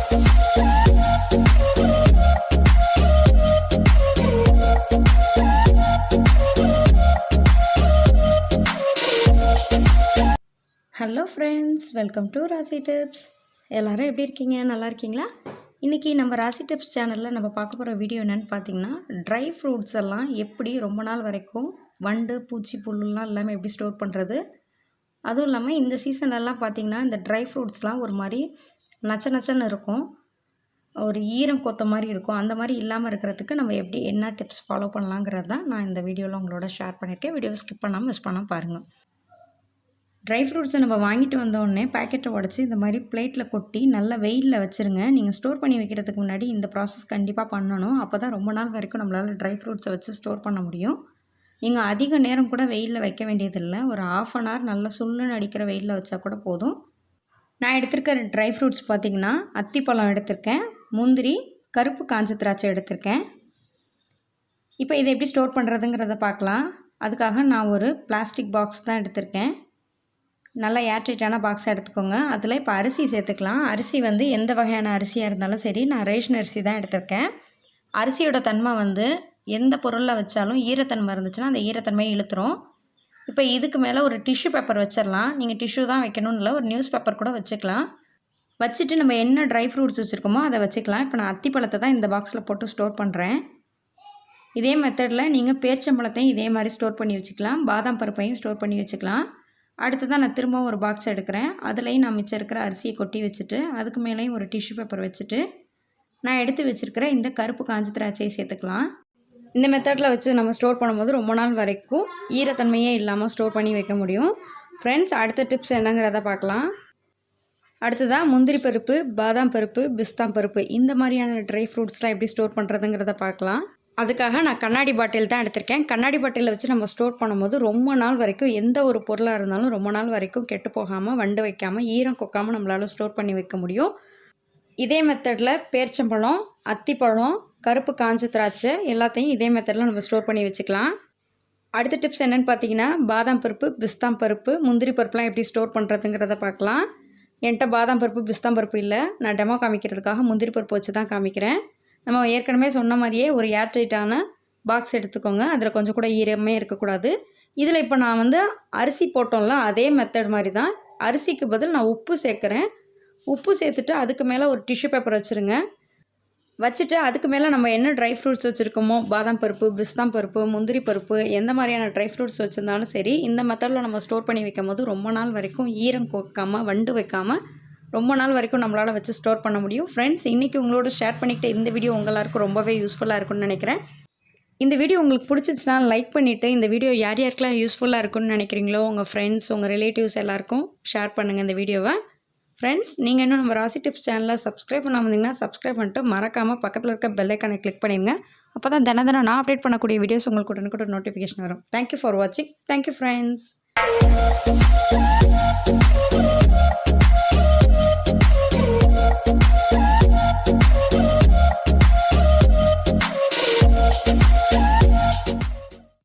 Hello friends, welcome to ராசி tips. எல்லோரும் எப்படி இருக்கீங்க? நல்லா இருக்கீங்களா? இன்றைக்கி நம்ம ராசி டிப்ஸ் சேனலில் நம்ம பார்க்க போகிற வீடியோ என்னென்னு பார்த்தீங்கன்னா, ட்ரை ஃப்ரூட்ஸ் எல்லாம் எப்படி ரொம்ப நாள் வரைக்கும் வண்டு பூச்சி புல்லுலாம் இல்லாமல் எப்படி ஸ்டோர் பண்ணுறது, அதுவும் இல்லாமல் இந்த சீசன்லலாம் பார்த்திங்கன்னா இந்த ட்ரை ஃப்ரூட்ஸ்லாம் ஒரு மாதிரி நச்ச நச்சன்னு இருக்கும், ஒரு ஈரம் கொத்த மாதிரி இருக்கும். அந்த மாதிரி இல்லாமல் இருக்கிறதுக்கு நம்ம எப்படி என்ன டிப்ஸ் ஃபாலோ பண்ணலாங்கிறது தான் நான் இந்த வீடியோவில் உங்களோட ஷேர் பண்ணியிருக்கேன். வீடியோவை ஸ்கிப் பண்ணாமல் மிஸ் பண்ணால் பாருங்கள். ட்ரை ஃப்ரூட்ஸை நம்ம வாங்கிட்டு வந்தோடனே பேக்கெட்டை உடச்சி இந்த மாதிரி பிளேட்டில் கொட்டி நல்லா வெயிலில் வச்சுருங்க. நீங்கள் ஸ்டோர் பண்ணி வைக்கிறதுக்கு முன்னாடி இந்த ப்ராசஸ் கண்டிப்பாக பண்ணணும். அப்போ தான் ரொம்ப நாள் வரைக்கும் நம்மளால் ட்ரை ஃப்ரூட்ஸை வச்சு ஸ்டோர் பண்ண முடியும். நீங்கள் அதிக நேரம் கூட வெயிலில் வைக்க வேண்டியதில்லை. ஒரு 1/2 அன் ஹவர் நல்லா சுள்ளுன்னு அடிக்கிற வெயிலில் வச்சா கூட போதும். நான் எடுத்திருக்கிற ட்ரை ஃப்ரூட்ஸ் பார்த்திங்கன்னா அத்திப்பழம் எடுத்திருக்கேன், முந்திரி, கருப்பு காஞ்ச திராட்சை எடுத்திருக்கேன். இப்போ இதை எப்படி ஸ்டோர் பண்ணுறதுங்கிறத பார்க்கலாம். அதுக்காக நான் ஒரு பிளாஸ்டிக் பாக்ஸ் தான் எடுத்திருக்கேன். நல்லா ஏர்டைட்டான பாக்ஸாக எடுத்துக்கோங்க. அதில் இப்போ அரிசி சேர்த்துக்கலாம். அரிசி வந்து எந்த வகையான அரிசியாக இருந்தாலும் சரி, நான் ரேஷன் அரிசி தான் எடுத்திருக்கேன். அரிசியோட தன்மை வந்து எந்த பொருளில் வச்சாலும் ஈரத்தன்மை இருந்துச்சுன்னா அந்த ஈரத்தன்மையை இழுத்துரும். இப்போ இதுக்கு மேலே ஒரு டிஷ்யூ பேப்பர் வச்சிடலாம். நீங்கள் டிஷ்யூ தான் வைக்கணும்னு இல்லை, ஒரு நியூஸ் பேப்பர் கூட வச்சுக்கலாம். வச்சுட்டு நம்ம என்ன ட்ரை ஃப்ரூட்ஸ் வச்சுருக்கோமோ அதை வச்சுக்கலாம். இப்போ நான் அத்திப்பழத்தை தான் இந்த பாக்ஸில் போட்டு ஸ்டோர் பண்ணுறேன். இதே மெத்தடில் நீங்கள் பேரிச்சம்பழத்தையும் இதே மாதிரி ஸ்டோர் பண்ணி வச்சுக்கலாம். பாதாம் பருப்பையும் ஸ்டோர் பண்ணி வச்சுக்கலாம். அடுத்து தான் நான் திரும்பவும் ஒரு பாக்ஸ் எடுக்கிறேன். அதுலேயும் நான் மிச்சம் இருக்கிற அரிசியை கொட்டி வச்சுட்டு அதுக்கு மேலேயும் ஒரு டிஷ்யூ பேப்பர் வச்சுட்டு நான் எடுத்து வச்சுருக்கிற இந்த கருப்பு காஞ்ச திராட்சையை சேர்த்துக்கலாம். இந்த மெத்தடில் வச்சு நம்ம ஸ்டோர் பண்ணும்போது ரொம்ப நாள் வரைக்கும் ஈரத்தன்மையே இல்லாமல் ஸ்டோர் பண்ணி வைக்க முடியும். ஃப்ரெண்ட்ஸ், அடுத்த டிப்ஸ் என்னங்கிறத பார்க்கலாம். அடுத்ததாக முந்திரி பருப்பு, பாதாம் பருப்பு, பிஸ்தாம் பருப்பு இந்த மாதிரியான ட்ரை ஃப்ரூட்ஸ்லாம் எப்படி ஸ்டோர் பண்ணுறதுங்கிறத பார்க்கலாம். அதுக்காக நான் கண்ணாடி பாட்டில் தான் எடுத்திருக்கேன். கண்ணாடி பாட்டிலில் வச்சு நம்ம ஸ்டோர் பண்ணும்போது ரொம்ப நாள் வரைக்கும் எந்த ஒரு பொருளாக இருந்தாலும் ரொம்ப நாள் வரைக்கும் கெட்டு போகாமல், வண்டு வைக்காமல், ஈரம் கொக்காமல் நம்மளால் ஸ்டோர் பண்ணி வைக்க முடியும். இதே மெத்தடில் பேரிச்சம்பழம், அத்திப்பழம், கருப்பு காஞ்ச திராட்சை எல்லாத்தையும் இதே மெத்தடில் நம்ம ஸ்டோர் பண்ணி வச்சுக்கலாம். அடுத்த டிப்ஸ் என்னென்னு பார்த்தீங்கன்னா, பாதாம் பருப்பு, பிஸ்தாம் பருப்பு, முந்திரி பருப்புலாம் எப்படி ஸ்டோர் பண்ணுறதுங்கிறத பார்க்கலாம். என்கிட்ட பாதாம் பருப்பு, பிஸ்தாம் பருப்பு இல்லை. நான் டெமோ காமிக்கிறதுக்காக முந்திரி பருப்பு வச்சு தான் காமிக்கிறேன். நம்ம ஏற்கனவே சொன்ன மாதிரியே ஒரு ஏர்டைட்டான பாக்ஸ் எடுத்துக்கோங்க. அதில் கொஞ்சம் கூட ஈரமே இருக்கக்கூடாது. இதில் இப்போ நான் வந்து அரிசி போட்டோம்ல, அதே மெத்தட் மாதிரி தான். அரிசிக்கு பதில் நான் உப்பு சேர்க்குறேன். உப்பு சேர்த்துட்டு அதுக்கு மேலே ஒரு டிஷ்யூ பேப்பர் வச்சுருங்க. வச்சுட்டு அதுக்கு மேலே நம்ம என்ன ட்ரை ஃப்ரூட்ஸ் வச்சுருக்கோமோ, பாதாம் பருப்பு, பிஸ்தாம் பருப்பு, முந்திரி பருப்பு, எந்த மாதிரியான ட்ரை ஃப்ரூட்ஸ் வச்சுருந்தாலும் சரி, இந்த மெத்தடில் நம்ம ஸ்டோர் பண்ணி வைக்கும் போது ரொம்ப நாள் வரைக்கும் ஈரம் கொக்காமல், வண்டு வைக்காமல் ரொம்ப நாள் வரைக்கும் நம்மளால் வச்சு ஸ்டோர் பண்ண முடியும். ஃப்ரெண்ட்ஸ், இன்றைக்கி உங்களோட ஷேர் பண்ணிக்கிட்ட இந்த வீடியோ எல்லாருக்கும் ரொம்பவே யூஸ்ஃபுல்லாக இருக்கும்னு நினைக்கிறேன். இந்த வீடியோ உங்களுக்கு பிடிச்சிச்சுன்னா லைக் பண்ணிவிட்டு இந்த வீடியோ யார் யாருக்கெல்லாம் யூஸ்ஃபுல்லாக இருக்குன்னு நினைக்கிறீங்களோ உங்கள் ஃப்ரெண்ட்ஸ், உங்கள் ரிலேட்டிவ்ஸ் எல்லாருக்கும் ஷேர் பண்ணுங்கள் இந்த வீடியோவை. ஃப்ரெண்ட்ஸ், நீங்கள் இன்னும் நம்ம ராசி டிப்ஸ் சேனலை சப்ஸ்கிரைப் பண்ணாமல் இருந்தீங்கன்னா சப்ஸ்கிரைப் பண்ணிட்டு மறக்காமல் பக்கத்தில் இருக்க பெல் ஐக்கானை கிளிக் பண்ணிடுங்க. அப்போ தான் தினம் நான் அப்டேட் பண்ணக்கூடிய வீடியோஸ் உங்களுக்கு உடனுக்குடன் நோட்டிஃபிகேஷன் வரும். தேங்க்யூ ஃபார் வாட்சிங். Thank you friends.